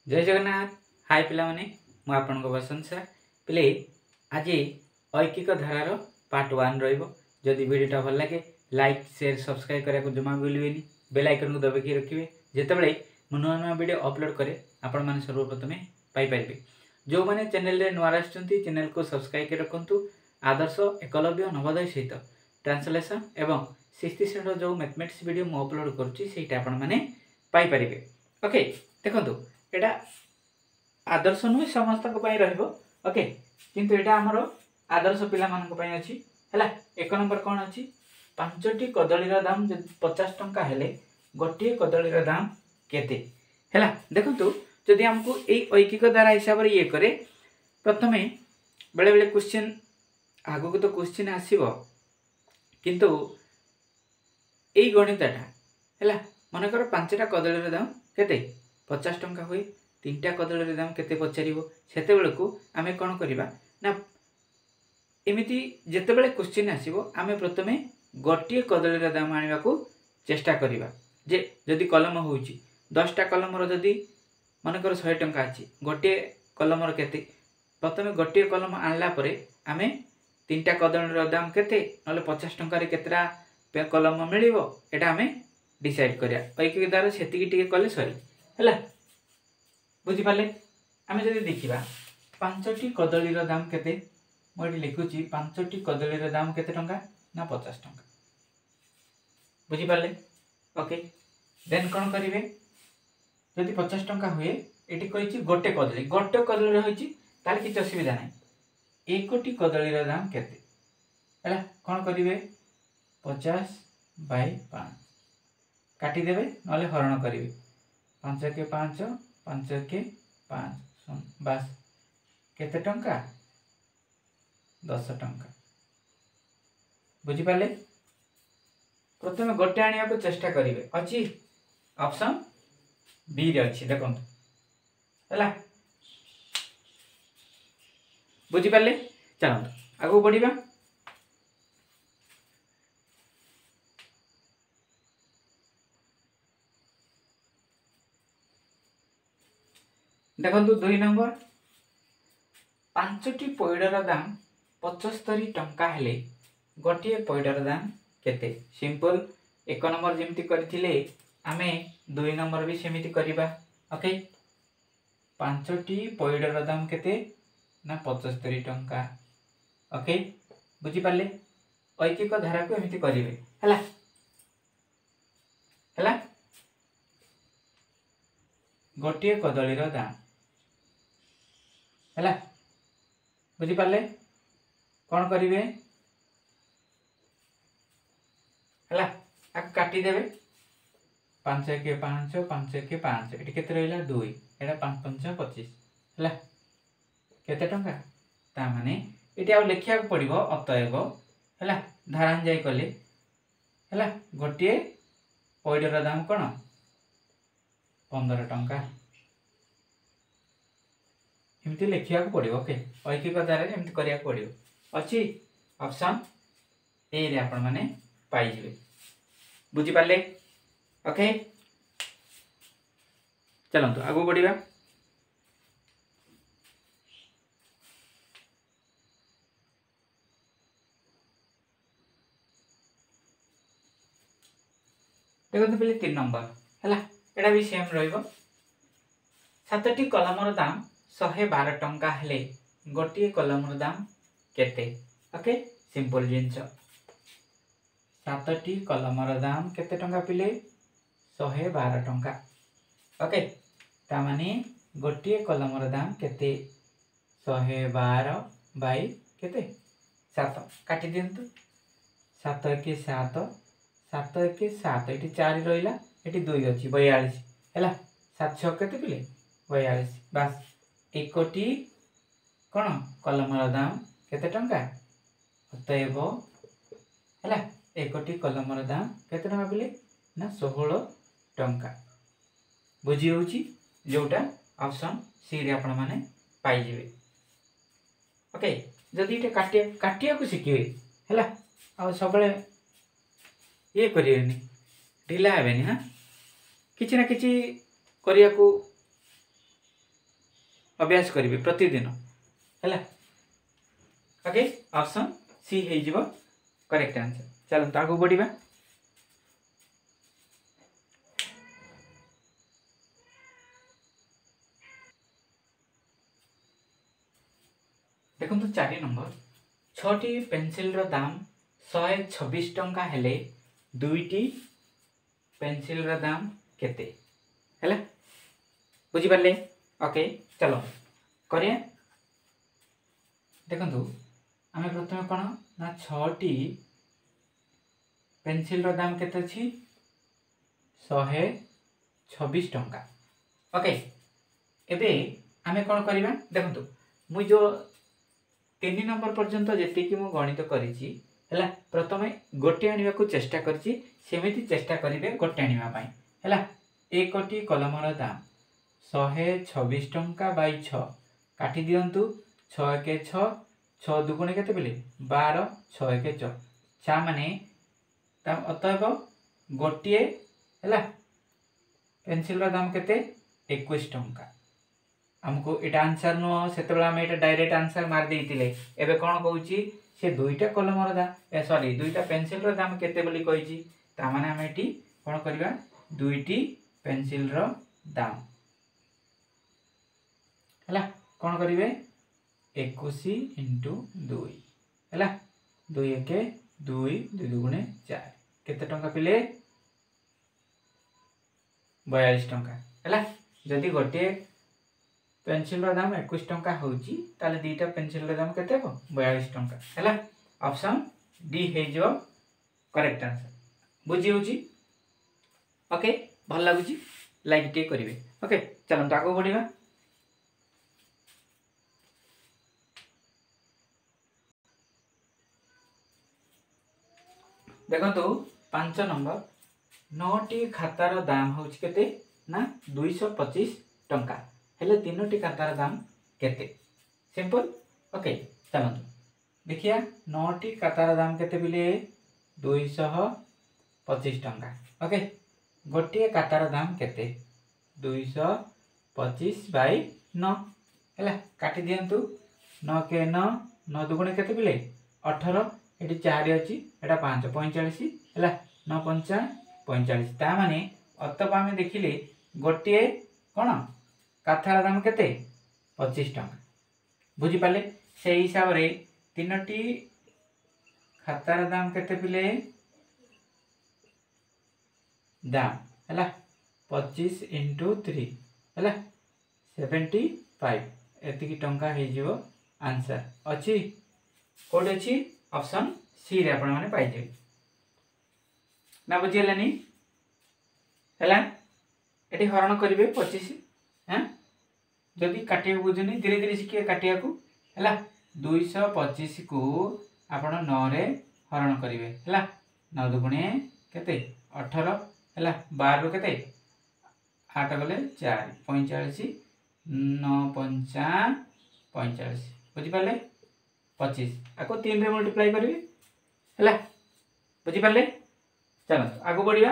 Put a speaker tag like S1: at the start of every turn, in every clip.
S1: जय जगन्नाथ। हाय पिला माने मु आपनको प्रशंसा पिले आज ऐकिक धारार पार्ट 1 रहिबो। जदि वीडियोटा भल लगे लाइक शेयर सब्सक्राइब करा को जमा भूलिबेनी। बेल आइकन को दबाई रखिए जेतेबेले मु नवा नवा वीडियो अपलोड करे आपण माने सर्वप्रथमे पाई परिबे। जो माने चैनल रे नवा आछंती चैनल को सब्सक्राइब कर रखंतु। आदर्श एकलव्य नवोदय सहित ट्रांसलेशन एवं 6th स्टैंडर्ड जो मैथमेटिक्स वीडियो मु अपलोड करछि सेटा आपण माने पाई परिबे। ओके देखंतु एटा आदर्श नुहे समस्त रहिबो। ओके किंतु एटा हमरो आदर्श पिला मान को पई अछि हला। एक नंबर कोन अछि 5टी कदली रा दाम 50 टंका हेले गोटे कदली रा दाम केते हला। देखंतु जदि हमको ए ऐकिक द्वारा हिसाब रे ये करे प्रथमे बेले बेले क्वेश्चन आगो को तो क्वेश्चन आसीबो किंतु ए गणितटा हला मन कर 5टा कदली रा दाम केते 50 टंका हुए 3टा कदली दाम केते पचारिबो सेते बेले को आमे कोन करिबा ना एमिति जेते बेले क्वेश्चन आसीबो आमे प्रथमे गोटे कदली दाम आनिबा को चेष्टा करिबा। जे जदि कलम होउची 10टा कलम रो जदि मन कर 100 टंका अछि गोटे कलम रो केते प्रथमे गोटे कलम आनला परे आमे 3टा कदली दाम केते नले 50 टंका रे केतरा कलम मिलिबो एटा आमे डिसाइड करिया। ऐकिक द्वारा सेतिकी टिके कले सरी हला। बुझी पाले आमे जदि देखिबा 5टी कदली रो दाम केते मोडी लिखुची 5टी कदली रो दाम केते टंका ना 50 टंका। बुझी पाले ओके देन कोन करिवे जदि 50 टंका हुए एटी कहिची गोटे कदली रो होईची ताले किछ असुविधा नै। एकोटी कदली रो दाम केते हला कोन करिवे 50/5 काटी देबे नले हरण करिवे 5 के 5 5 के 5 बस केते टंका 10 टंका। बुझी पाले प्रथमे गोटे आनिया को चेष्टा करिवे अछि ऑप्शन बी रे अछि देखंतु हला। बुझी पाले चलंतु आगो बढ़िबा। देखंतु 2 नंबर 5टी पैडर दाम 75 टंका हेले गोटे पैडर दाम केते। सिंपल 1 नंबर जेमति करथिले आमे 2 नंबर भी सेमिति करिबा। ओके 5टी पैडर दाम केते ना 75 टंका। ओके बुझी पाले ऐकिक धारा को एमिति करिवे हला हला। गोटे कदली रो दाम हला बुझी पाले कोन करिवे हला आ काटी देबे 5 के 5 5 के 5 एटी केते रहला 2 एटा 5 5 25 हला केते टंका ता माने एटी आ लेखिया को पड़िबो अतएव हला धारान जाय कले हला गोटे पैडर दाम कोन 15 टंका एमती लिखिया को पड़िबो। ओके ऐकिक द्वारा एमती करिया को पड़िबो अछि ऑप्शन ए रे आपण माने पाई जिवे। बुझी पाले ओके चलंतु आगो बढ़िबा। देखो पहले 3 नंबर हला एटा भी सेम रहइबो 7टी कलम रो दाम 112 टंका हेले गोटे कलम रो दाम केते। ओके सिंपल जिंस 7टी कलम रो दाम केते टंका पिले 112 टंका। ओके ता माने गोटे कलम रो दाम केते 112 बाई केते 7 काटी दियंतु 7 के 7 7 के 7 एटी 4 रहिला एटी 2 अछि 42 हला 7 6 केते पिले 42 बस एकोटी कोन कलम रो दाम केते टंका अतएव हला एकोटी कलम रो दाम केते टंका पिले ना 16 टंका। बुझी होउची जोटा ऑप्शन सी रे आपण माने पाई जिवे। ओके जदि इटे काटिया को सिकिवे हला आ सबले ये करियनी ढिला हेबेनी। हां किछि ना किछि करिया को अभ्यास करेंगे प्रतिदिन है। ओके ऑप्शन सी हो करेक्ट आंसर। चलो आगे बढ़िया। देखो 4 नंबर 6टी पेंसिल दाम 126 टंका हेले 2टी पेंसिल दाम केते है बुझी पारे। ओके चलो करिया। देखो आम प्रथम कौन ना 6टी पेंसिल दाम केते अछि 126 टंका। ओके एबे आमे कौन करिबा देखो मुई जो 3 नंबर पर्यंत जी मु गणित करिछि हैला प्रथमे गोटे आनिबा को चेष्टा करछि सेमिति चेष्टा करिवे गोटे आनिबा पई हैला। एकटी कलमर दाम 126 टंका बाई 6 काटी दियंतु 6 के 6 6 दुगुणे केते बेले 12 6 के 6 चा माने ता अतएव गोटे हैला पेंसिल दाम केते 21 टंका। हमको एटा आंसर नो सेते बेला हम एटा डायरेक्ट आंसर मार देइतिले एबे कोन कहूची से दुईटा कलमर दाम सॉरी दुईटा पेंसिल रो दाम केते बोली कहिची ता माने हम एटी कोन करबा दुईटी पेंसिल रो दाम हला कोन करिवे 21 * 2 हला 2 1 2 2 दुगुणे 4 केते टंका पिले 42 टंका हला। जदि गोटे पेंसिल दाम 21 टंका होची ताले दीटा पेंसिल दाम केते हो 42 टंका हैला। ऑप्शन डी हे जो करेक्ट आंसर बुझी होची। ओके भल लागुची लाइक टे करिवे। ओके चलो तो आगो बढ़िबा। देखो तो 5 नंबर 9टी खातार दाम होची केते ना 225 टंका हेले 3टी खातार दाम केते सिंपल। ओके चलो देखिया 9टी खातार दाम केते बिले 225 टंका। ओके गोटे खातार दाम केते 225 बाई 9 हैला काटी दियंतु 9 के 9 9 दुगुणे केते बिले 18 एटी 4 अछि एटा 5 45 हैला 9 5 45 ता माने अतपा में देखिले गोटे कोन काथार दाम केते 25 टंका बुझी पाले। से हिसाब रे 3टी खातार दाम केते पिले दाम हैला 25 * 3 हैला 75 एतिकी टंका हे जिवो आंसर अछि कोड अछि ऑप्शन सी रे आपण माने पाइ जे ना बुझियलानी हैला। एटी हरण करिवे 25 हैं जदि काटिया बुझनी धीरे धीरे शिखिए काटिया को हैला 225 को आपण 9 रे हरण करिवे हैला 9 दुगुणे केते 18 हैला 12 रो केते 8 गले 4 45 9 5 45 बुझी पाले 25 आको 3 रे मल्टीप्लाई करिवे हैला बुझी पाले। चलो आगो बढ़िया।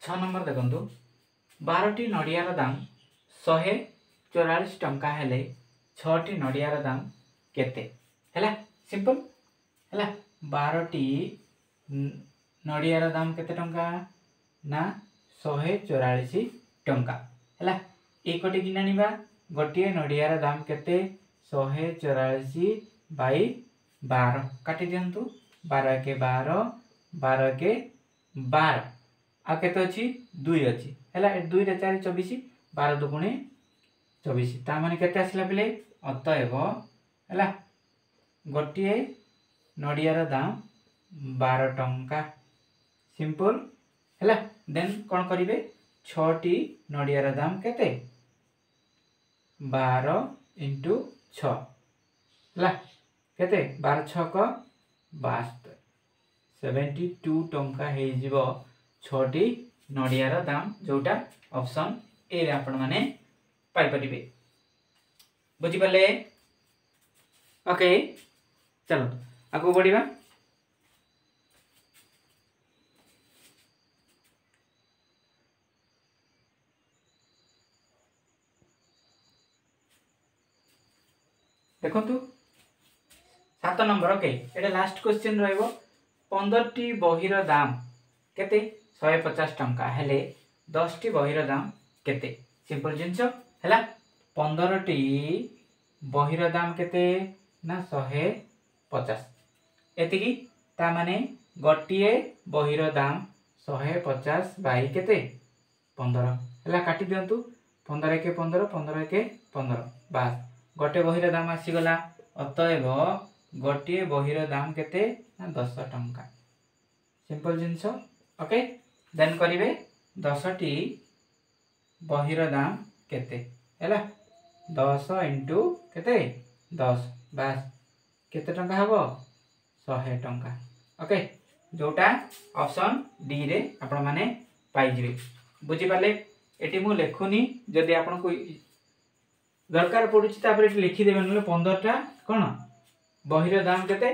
S1: 6 नंबर देखंतु 12टी नडियार दाम 144 टंका हेले 6टी नडियार दाम केते हैला सिंपल हैला 12टी नडियार दाम केते टंका ना 144 टंका हैला एकटी गिनानिबा गोटिए नडियार दाम केते 144 बाई 12 काटी दियंतु 12 के 12 12 के 12 आ केते अछि 2 अछि हैला 2 रे 4 24 12 दुगुणे 24 ता माने केते आसला बिले अतएव हैला गोटिए नडियार दाम 12 टंका सिंपल हैला। देन कोन करिवे 6टी नडियार दाम केते 12 * 6 हैला केते 12 6 को 72 72 टंका हे जिवो 6टी नडियार दाम जोटा ऑप्शन ए रे आपण माने पाई परिबे बुझी पाले। ओके चलो आगो बढ़िबा। देखु 7 नंबर ओके एटा लास्ट क्वेश्चन रहइबो 15 टी बहीर दाम केते 150 टंका हेले 10 टी बहीर दाम केते सिंपल जिंस हैला 15 टी बहीर दाम केते ना 150 एतिकी ता माने गोटिए बहीर दाम 150 बाई केते 15 हैला काटी दियंतु 15 के 15 15 के 15 बस गोटे बहीर दाम आसी गला अतएव गोटे बहीर दाम केते ना 10 टंका सिंपल जिंस ओके देन करिवे 10 टी बहीर दाम केते हैला 10 इंटू केते 10 बस केते टंका हबो 100 टंका ओके जोटा ऑप्शन डी रे आपण माने पाई जिवे बुझी पाले एटी मु लेखुनी जदि आपण को दरकार पड़ुची तापर एटी लिखि देबे नले 15 टा कोन बहीर दाम केते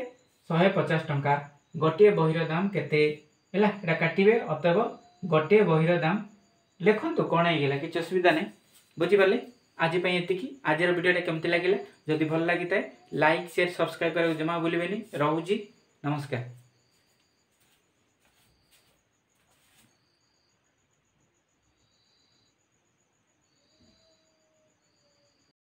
S1: 150 टंका गोटे बहीर दाम केते हैला एटा काटिबे अतएव गोटे बहीर दाम लेखंतु कोन आइ गेला कि असुविधा नै बुझी पाले आज पई एतिकी आजर वीडियोटा केमति लागिला जदि भल लागिताय लाइक शेयर सब्सक्राइब करे जमा भूलिबेनी रहूजी नमस्कार।